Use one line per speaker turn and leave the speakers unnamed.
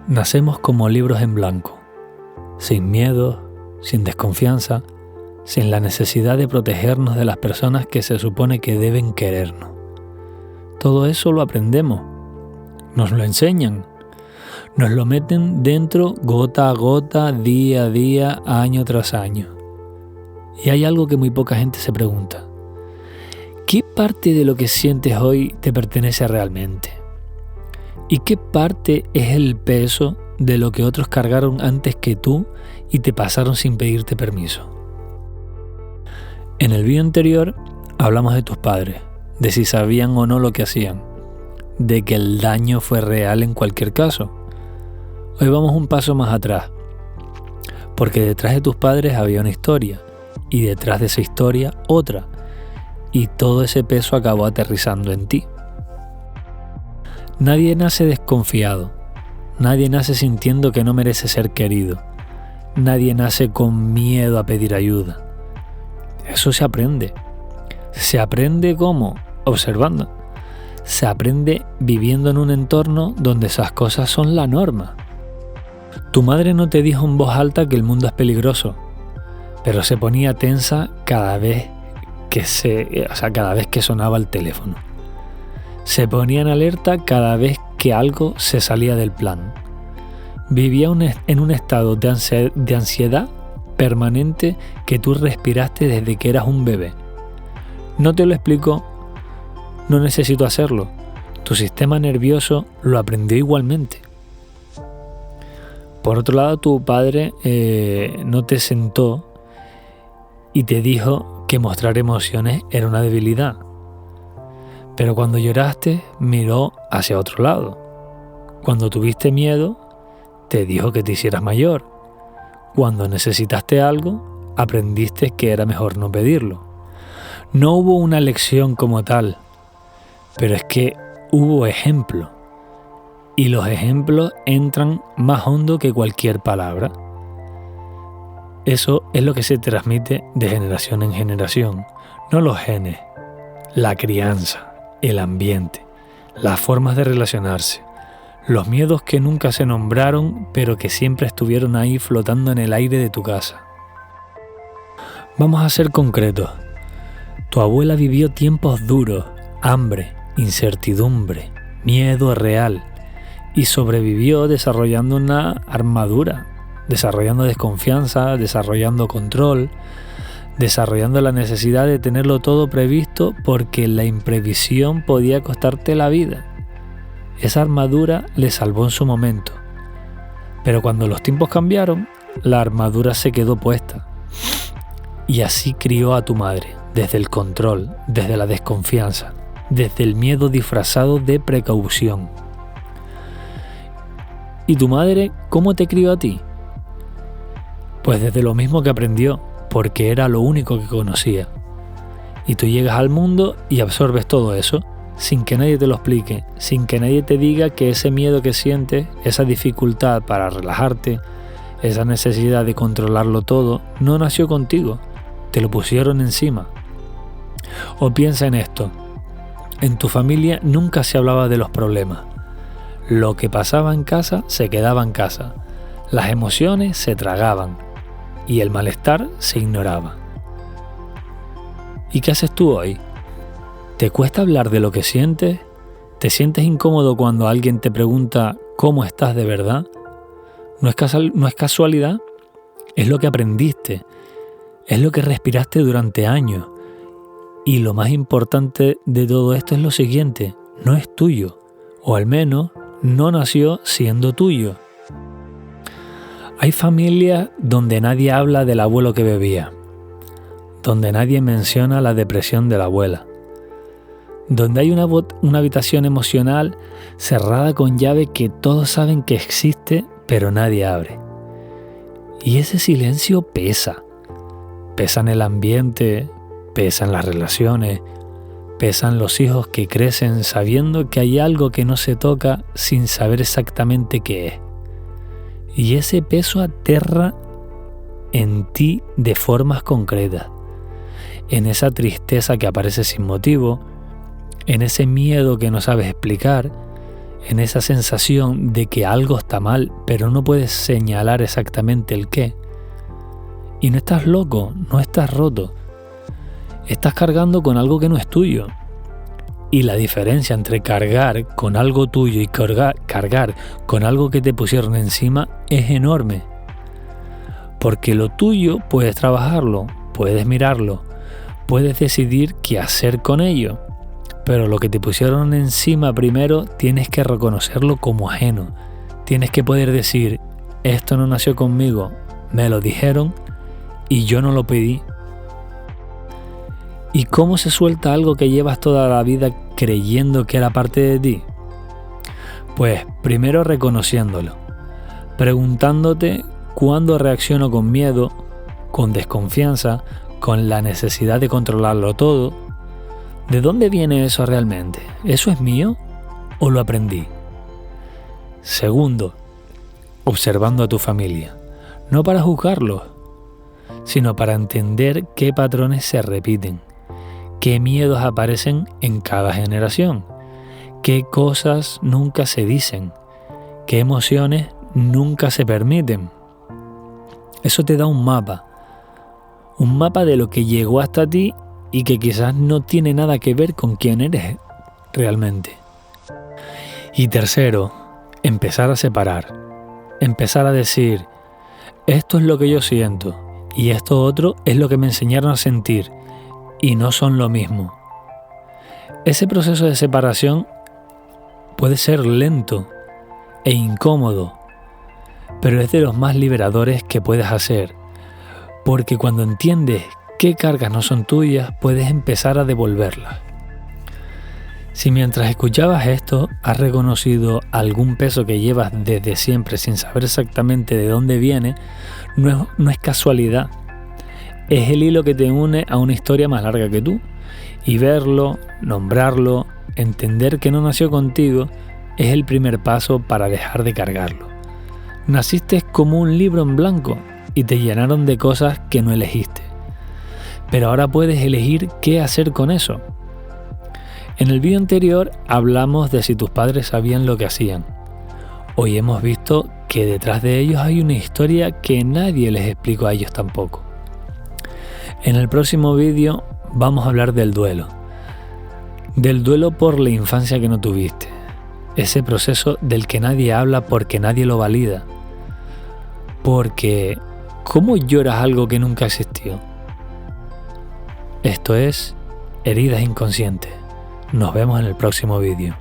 Nacemos como libros en blanco, sin miedo, sin desconfianza, sin la necesidad de protegernos de las personas que se supone que deben querernos. Todo eso lo aprendemos, nos lo enseñan, nos lo meten dentro gota a gota, día a día, año tras año. Y hay algo que muy poca gente se pregunta. ¿Qué parte de lo que sientes hoy te pertenece realmente? ¿Y qué parte es el peso de lo que otros cargaron antes que tú y te pasaron sin pedirte permiso? En el vídeo anterior hablamos de tus padres, de si sabían o no lo que hacían, de que el daño fue real en cualquier caso. Hoy vamos un paso más atrás, porque detrás de tus padres había una historia, y detrás de esa historia otra, y todo ese peso acabó aterrizando en ti. Nadie nace desconfiado, nadie nace sintiendo que no merece ser querido, nadie nace con miedo a pedir ayuda. Eso se aprende. ¿Se aprende cómo? Observando. Se aprende viviendo en un entorno donde esas cosas son la norma. Tu madre no te dijo en voz alta que el mundo es peligroso, pero se ponía tensa cada vez que sonaba el teléfono. Se ponía en alerta cada vez que algo se salía del plan. Vivía en un estado de ansiedad permanente que tú respiraste desde que eras un bebé. No te lo explico, no necesito hacerlo. Tu sistema nervioso lo aprendió igualmente. Por otro lado, tu padre no te sentó y te dijo que mostrar emociones era una debilidad. Pero cuando lloraste, miró hacia otro lado. Cuando tuviste miedo, te dijo que te hicieras mayor. Cuando necesitaste algo, aprendiste que era mejor no pedirlo. No hubo una lección como tal, pero es que hubo ejemplo. Y los ejemplos entran más hondo que cualquier palabra. Eso es lo que se transmite de generación en generación, no los genes, la crianza, el ambiente, las formas de relacionarse, los miedos que nunca se nombraron pero que siempre estuvieron ahí flotando en el aire de tu casa. Vamos a ser concretos. Tu abuela vivió tiempos duros, hambre, incertidumbre, miedo real y sobrevivió desarrollando una armadura, desarrollando desconfianza, desarrollando control, desarrollando la necesidad de tenerlo todo previsto porque la imprevisión podía costarte la vida. Esa armadura le salvó en su momento, pero cuando los tiempos cambiaron, la armadura se quedó puesta. Y así crió a tu madre, desde el control, desde la desconfianza, desde el miedo disfrazado de precaución. ¿Y tu madre cómo te crió a ti? Pues desde lo mismo que aprendió, porque era lo único que conocía. Y tú llegas al mundo y absorbes todo eso, sin que nadie te lo explique, sin que nadie te diga que ese miedo que sientes, esa dificultad para relajarte, esa necesidad de controlarlo todo, no nació contigo, te lo pusieron encima. O piensa en esto, en tu familia nunca se hablaba de los problemas. Lo que pasaba en casa se quedaba en casa, las emociones se tragaban y el malestar se ignoraba. ¿Y qué haces tú hoy? ¿Te cuesta hablar de lo que sientes? ¿Te sientes incómodo cuando alguien te pregunta cómo estás de verdad? No es casualidad, es lo que aprendiste, es lo que respiraste durante años. Y lo más importante de todo esto es lo siguiente, no es tuyo, o al menos no nació siendo tuyo. Hay familias donde nadie habla del abuelo que bebía, donde nadie menciona la depresión de la abuela, donde hay una habitación emocional cerrada con llave que todos saben que existe, pero nadie abre. Y ese silencio pesa. Pesa en el ambiente, pesa en las relaciones, pesan los hijos que crecen sabiendo que hay algo que no se toca sin saber exactamente qué es. Y ese peso aterra en ti de formas concretas, en esa tristeza que aparece sin motivo, en ese miedo que no sabes explicar, en esa sensación de que algo está mal, pero no puedes señalar exactamente el qué. Y no estás loco, no estás roto. Estás cargando con algo que no es tuyo. Y la diferencia entre cargar con algo tuyo y cargar con algo que te pusieron encima es enorme. Porque lo tuyo puedes trabajarlo, puedes mirarlo, puedes decidir qué hacer con ello. Pero lo que te pusieron encima primero tienes que reconocerlo como ajeno. Tienes que poder decir, esto no nació conmigo, me lo dijeron y yo no lo pedí. ¿Y cómo se suelta algo que llevas toda la vida creyendo que era parte de ti? Pues primero reconociéndolo, preguntándote cuándo reacciono con miedo, con desconfianza, con la necesidad de controlarlo todo. ¿De dónde viene eso realmente? ¿Eso es mío o lo aprendí? Segundo, observando a tu familia, no para juzgarlos, sino para entender qué patrones se repiten. ¿Qué miedos aparecen en cada generación? ¿Qué cosas nunca se dicen? ¿Qué emociones nunca se permiten? Eso te da un mapa de lo que llegó hasta ti y que quizás no tiene nada que ver con quién eres realmente. Y tercero, empezar a separar, empezar a decir, esto es lo que yo siento y esto otro es lo que me enseñaron a sentir. Y no son lo mismo. Ese proceso de separación puede ser lento e incómodo, pero es de los más liberadores que puedes hacer, porque cuando entiendes qué cargas no son tuyas, puedes empezar a devolverlas. Si mientras escuchabas esto has reconocido algún peso que llevas desde siempre sin saber exactamente de dónde viene, no es casualidad. Es el hilo que te une a una historia más larga que tú. Y verlo, nombrarlo, entender que no nació contigo, es el primer paso para dejar de cargarlo. Naciste como un libro en blanco y te llenaron de cosas que no elegiste. Pero ahora puedes elegir qué hacer con eso. En el vídeo anterior hablamos de si tus padres sabían lo que hacían. Hoy hemos visto que detrás de ellos hay una historia que nadie les explicó a ellos tampoco. En el próximo vídeo vamos a hablar del duelo por la infancia que no tuviste, ese proceso del que nadie habla porque nadie lo valida, porque ¿cómo lloras algo que nunca existió? Esto es Heridas Inconscientes. Nos vemos en el próximo vídeo.